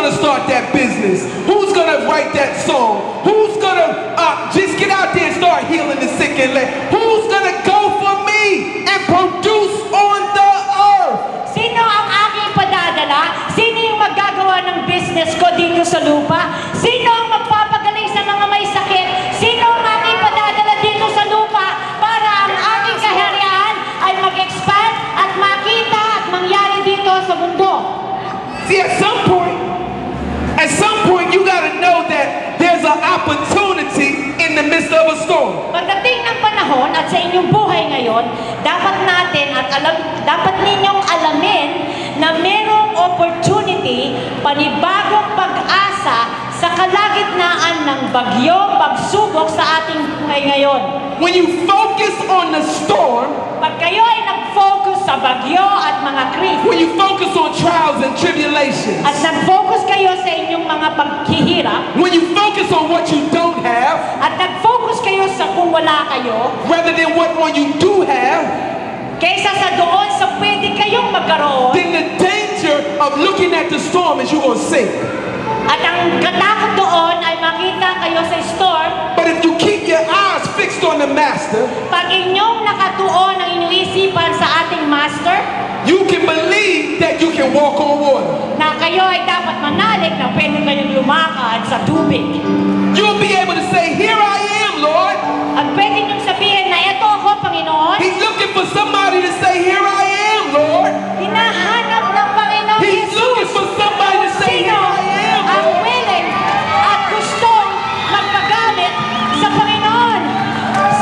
gonna start that business? Who's gonna write that song? Who's gonna just get out there and start healing the sick and lay? Who's gonna go for me and produce on the earth? Sino ang aking padadala? Sino yung maggagawa ng business ko dito sa lupa? Sino ang magpapagaling sa mga may sakit? Sino ang aking padadala dito sa lupa para ang aking kaharian ay mag-expand at makita at mangyari dito sa mundo? See, at some point, you gotta know that there's an opportunity in the midst of a storm. Pagdating ng panahon at sa inyong buhay ngayon, dapat ninyong alamin na merong opportunity, panibagong pag-asa sa kalagitnaan ng bagyo, pagsubok sa ating buhay ngayon. When you focus on the storm, pag kayo ay nag-focus sa bagyo at mga krisis, when you focus on trials and tribulations, at nag-focus kayo sa inyong mga paghihirap, when you focus on what you don't have, at nag-focus kayo sa kung wala kayo, rather than what one you do have, kaysa sa doon sa pwede kayong magkaroon, then the danger of looking at the storm is you're gonna sink. At ang katakot doon ay makita kayo sa storm. But if you keep your eyes fixed on the master, pag inyong nakatuon ang inyong isipan sa ating master, you can believe that you can walk on water. Na kayo ay dapat manalig na pwede kayong lumakad sa tubig. You'll be able to say, "Here I am, Lord." At pwede niyong sabihin na ito ako, Panginoon. He's looking for somebody to say, "Here I am, Lord." Hinahanap ng Panginoon He's Jesus looking for somebody to say, "Here I am, ang Lord." willing at gustong magpagamit sa Panginoon.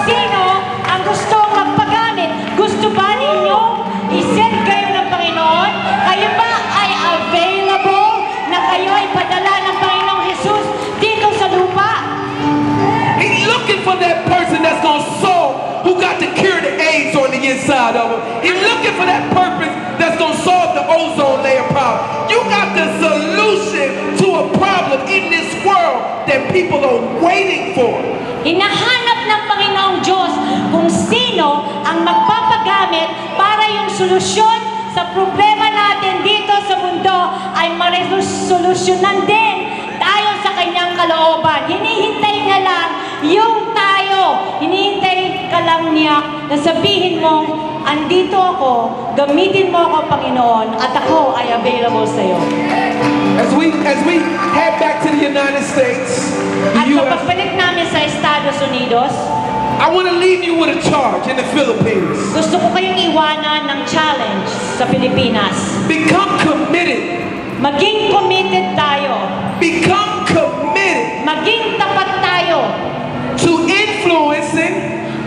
Sino ang gustong magpagamit? Gusto ba ninyong i-send kayo ng Panginoon? Kayo ba ay available na kayo ay padala ng Panginoong Jesus dito sa lupa? He's looking for that person that's going to solve, who got to cure the AIDS on the inside of him. He's looking for that purpose that's going to solve the ozone layer problem. You got the solution to a problem in this world that people are waiting for. Hinahanap ng Panginoong Diyos kung sino ang magpapagamit para yung solusyon sa problema natin dito sa mundo ay maresolusyonan din tayo sa kanyang kalooban. Hinihintay niya lang yung tayo. Hinihintay ka lang niya na sabihin mo, andito ako, gamitin mo ako, Panginoon, at ako ay available sa iyo. As we head back to the United States, At the US, pagbalik namin sa Estados Unidos, I want to leave you with a charge in the Philippines. gusto ko kayong iwanan ng challenge sa Pilipinas. Become committed. Maging committed tayo. Become committed Maging tapat tayo to influencing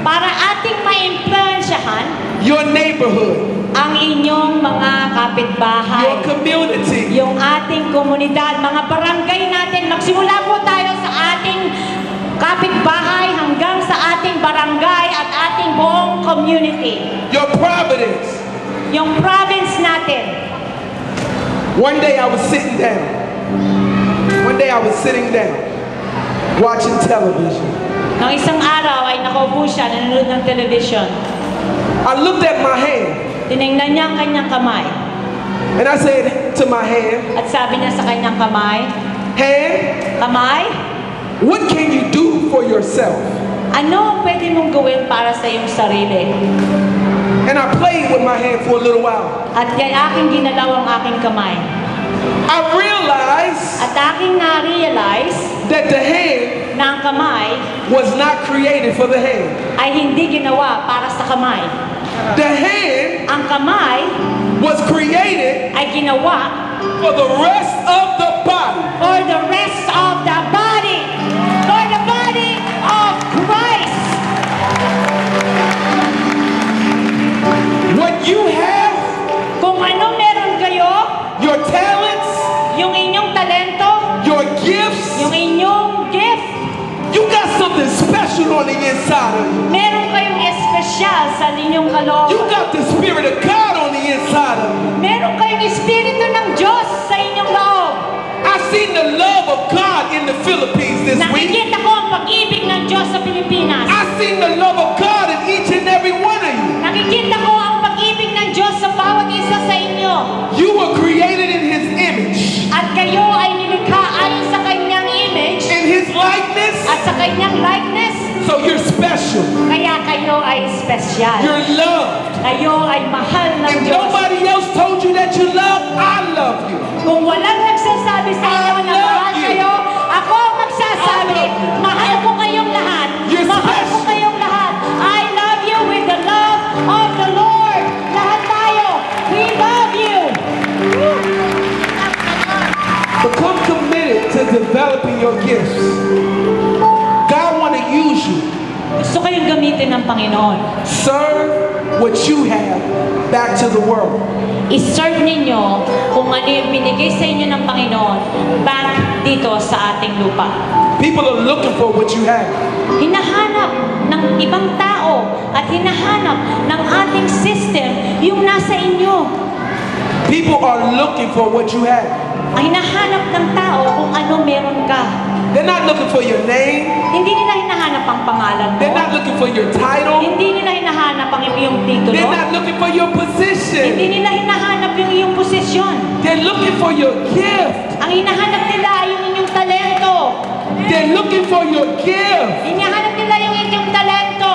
para ating maimpluwensyahan your neighborhood, ang inyong mga kapitbahay, your community. yung ating komunidad, mga barangay natin. Magsimula po tayo sa ating kapitbahay hanggang sa ating barangay at ating buong community. Your providence. Yung province natin. One day I was sitting down. Watching television. Nang isang araw ay nakaupo siya, nanonood ng television. I looked at my hand Tinignan niya ang kanyang kamay. and I said to my hand, At sabi niya sa kanyang kamay, "Hand, kamay, what can you do for yourself?" ano ang pwede mong gawin para sa iyong sarili? And I played with my hand for a little while. At kaya aking ginalaw ang aking kamay. I realized At aking na-realize that the hand na ang kamay was not created for the hand. ay hindi ginawa para sa kamay. The hand Ang kamay was created ay ginawa for the rest of the body. for the rest of the body. For the body of Christ. What you have, Kung ano meron kayo, your talents, yung inyong talento, your gifts, yung inyong gift, you got something special on the inside of you. meron kayong espesyal sa inyong You kalooban. got the Spirit of God on the inside of you. Meron kayong Espiritu ng Diyos sa inyong loob. I've seen the love of God in the Philippines this week. Nakikita ko ang pag-ibig ng Diyos sa Pilipinas. I've seen the love of God in each and every one of you. Nakikita ko ang pag-ibig ng Diyos sa bawat isa sa inyo. You were created in His image. At kayo ay sa kanyang likeness. So you're special. Kaya kayo ay special. You're loved. Kayo ay mahal ng If Diyos. nobody else told you that you love, I love you. Kung walang nagsasabi sa inyo I na love mahal you. kayo, ako ang magsasabi, I love you. mahal ko kayong lahat. You're Mahal ko special. kayong lahat. I love you with the love of the Lord. Lahat tayo, we love you. Become committed to developing your gifts. God want to use you. Gusto kayong gamitin ng Panginoon. Serve what you have back to the world. I-serve ninyo kung ano yung binigay sa inyo ng Panginoon back dito sa ating lupa. People are looking for what you have. Hinahanap ng ibang tao at hinahanap ng ating system yung nasa inyo. People are looking for what you have. Ang hinahanap ng tao kung ano meron ka. They're not looking for your name. Hindi nila hinahanap ang pangalan mo. They're not looking for your title. Hindi nila hinahanap ang iyong titulo. They're not looking for your position. Hindi nila hinahanap yung iyong posisyon. They're looking for your gift. Ang hinahanap nila ay yung inyong talento. They're looking for your gift. Hinahanap nila yung inyong talento.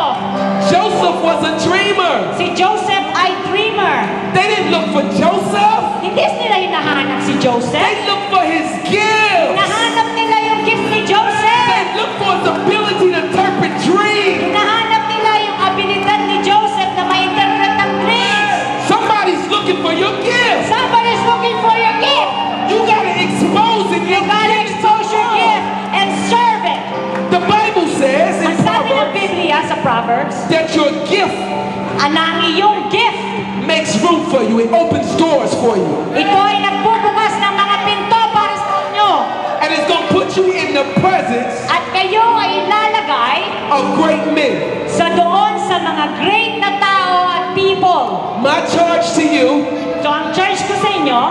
Joseph was a dreamer. Si Joseph ay dreamer. They didn't look for Joseph. Hindi nila hinahanap si Joseph. They looked for his gift. Hinahanap nila yung gift ni Joseph. They looked for his ability to interpret dreams. Hinahanap nila yung abilidad ni Joseph na ma-interpret ng dreams. Somebody's looking for your gift. Somebody's looking for your gift. You gotta expose it. You gotta expose your gift and serve it. The Bible says in Ang sabi ng Proverbs Biblia sa Proverbs, that your gift ang iyong gift, makes room for you. It opens doors for you. ito ay nagbubukas ng mga pinto para sa inyo. And it's gonna put you in the presence At kayo ay ilalagay of great men. sa doon sa mga great na tao at people. My charge to you, So ang church ko sa inyo,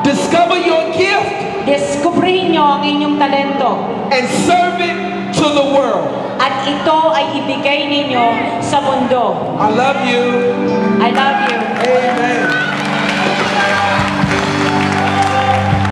discover your gift diskubrihin nyo ang inyong talento. and serve it to the world. At ito ay ibigay ninyo sa mundo. I love you. I love you. Amen.